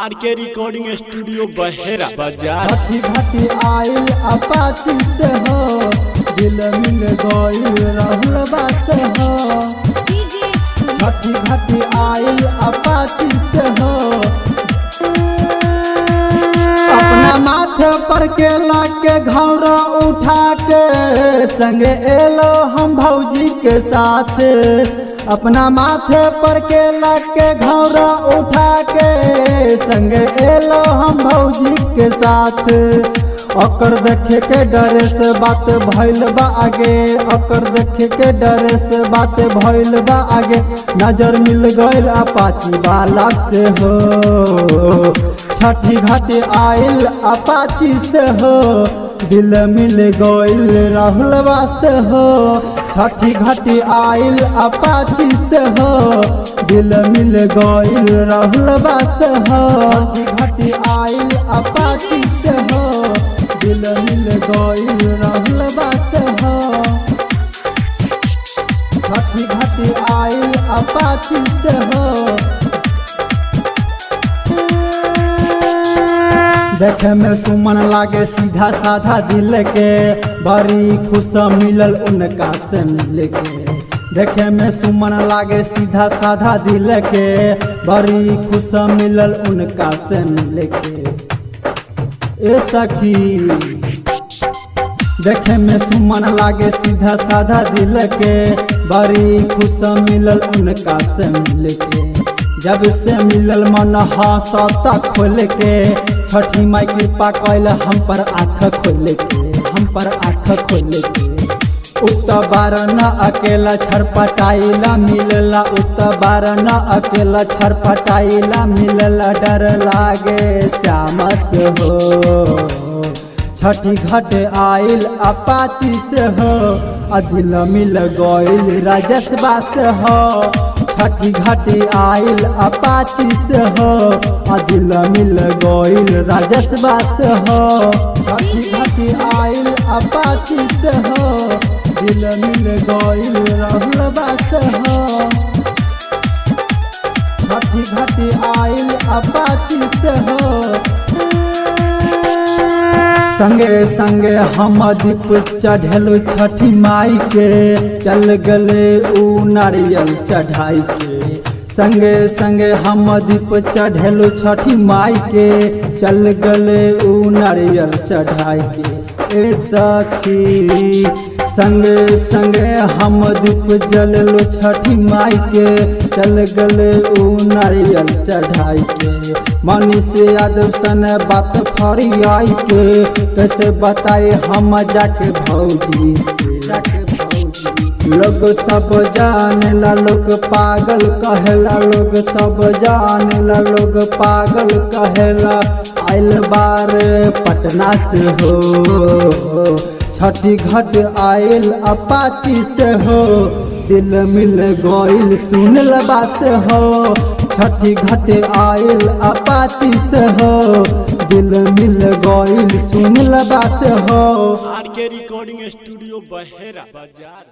RK recording studio बहेरा बाजार। छठी घाटी आइल अपाची से हो, दिल मिल गइल राहुल बात हो। छठी घाटी आइल अपाची से हो, अपना माथे पर केला के घौरा उठा के संगे एलो हम भौजी के साथ। अपना माथे पर केला के घौरा उठा के संगे एलो हम भौजी के साथ। ओकर देखे के डरे से बात भइल बा आगे, ओकर देखे के डरे से बात भइल बा आगे। नजर मिल गइल अपाची वाला से हो, छठी घाटी आइल अपाची से हो, दिल मिल गइल राहुलवा से हो। छठी घाटी आइल अपाची से हो, दिल मिल गइल राहुलवा से हो। छठी घाटी आइल अपाची से हो, दिल मिल गइल राहुलवा से हो। छठी घाटी आइल अपाची से हो, देखे में सुमन लागे सीधा साधा दिल के, बड़ी खुश मिलल उनका से मिल के। देखे में सुमन लागे सीधा साधा दिल के, बड़ी खुश मिलल उनका से मिल के। ए सखी देखे में सुमन लागे सीधा साधा दिल के, बड़ी खुश मिलल उनका से मिल के। जब से मिलल मन हंसता खोल के, छठी माई कृपा कैल हम पर आँख खोल के, हम पर आँख खोल के। उतबार न अकेला छरपटाइला मिलला, उतबार न अकेला छरपटाइला मिलला। डर लागे श्याम से हो, छठी घाट आइल अपाची से हो, दिल मिल गइल राजसबा से हो। छठी घाटी आइल अपाची से हो, दिल मिल गइल राजसबा से हो। छठी घाटी आइल अपाची से हो, दिल मिल गइल राहुलबा से हो। छठी घाटी आइल अपाची से हो, संगे संगे हम दीप चढ़ेलु छठी माई के, चल गले ऊ नारियल चढ़ाई के। संगे संगे हम दीप चढ़ेलु छठी माई के, चल गले ऊ नारियल चढ़ाई के। ए सखी संगे संगे हम दीप जललु छठी माई के, चल गले ऊ नारियल चढ़ाई के। मनीष यादव सन बात फरियाई के, कैसे बताए हम जाके भौजी से। लोग सब जानेला लोग पागल कहेला, लोग सब जानेला लोग पागल कहेला। आइल बार पटना से हो, छठी घाट आइल अपाची से हो, दिल मिल गइल सुनलबा से हो। छठी घाट आइल अपाची से हो, दिल मिल गइल सुनलबा से हो। आरके रिकॉर्डिंग स्टूडियो बहेरा बाजार।